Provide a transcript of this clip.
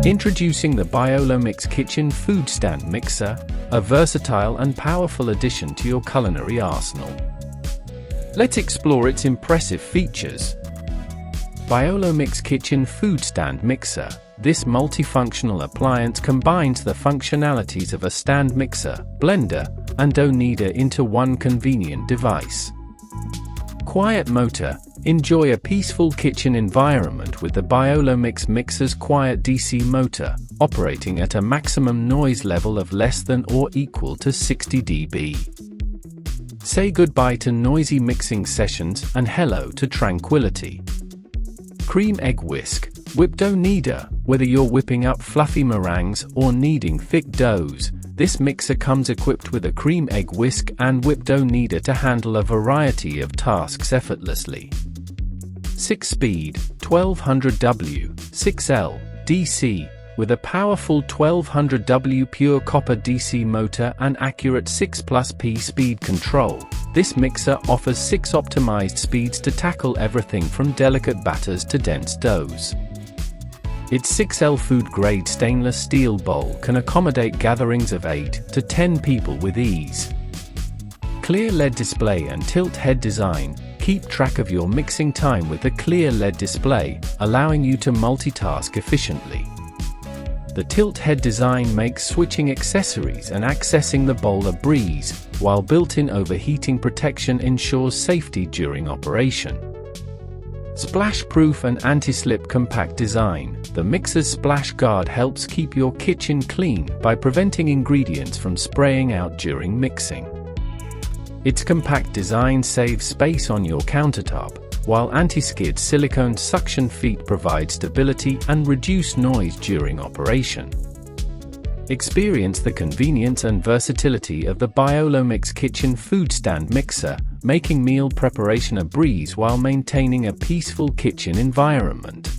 Introducing the BioloMix Kitchen Food Stand Mixer, a versatile and powerful addition to your culinary arsenal. Let's explore its impressive features. BioloMix Kitchen Food Stand Mixer. This multifunctional appliance combines the functionalities of a stand mixer, blender, and dough kneader into one convenient device. Quiet motor. Enjoy a peaceful kitchen environment with the BioloMix mixer's quiet DC motor, operating at a maximum noise level of less than or equal to 60 dB. Say goodbye to noisy mixing sessions and hello to tranquility. Cream Egg Whisk. Whip Dough Kneader. Whether you're whipping up fluffy meringues or kneading thick doughs, this mixer comes equipped with a cream egg whisk and whip dough kneader to handle a variety of tasks effortlessly. 6-speed, 1200W, 6L, DC. With a powerful 1200W pure copper DC motor and accurate 6+P speed control, this mixer offers 6 optimized speeds to tackle everything from delicate batters to dense doughs. Its 6L food-grade stainless steel bowl can accommodate gatherings of 8 to 10 people with ease. Clear LED display and tilt head design. Keep track of your mixing time with the clear LED display, allowing you to multitask efficiently. The tilt head design makes switching accessories and accessing the bowl a breeze, while built-in overheating protection ensures safety during operation. Splash-proof and anti-slip compact design. The mixer's splash guard helps keep your kitchen clean by preventing ingredients from spraying out during mixing. Its compact design saves space on your countertop, while anti-skid silicone suction feet provide stability and reduce noise during operation. Experience the convenience and versatility of the BioloMix Kitchen Food Stand Mixer, making meal preparation a breeze while maintaining a peaceful kitchen environment.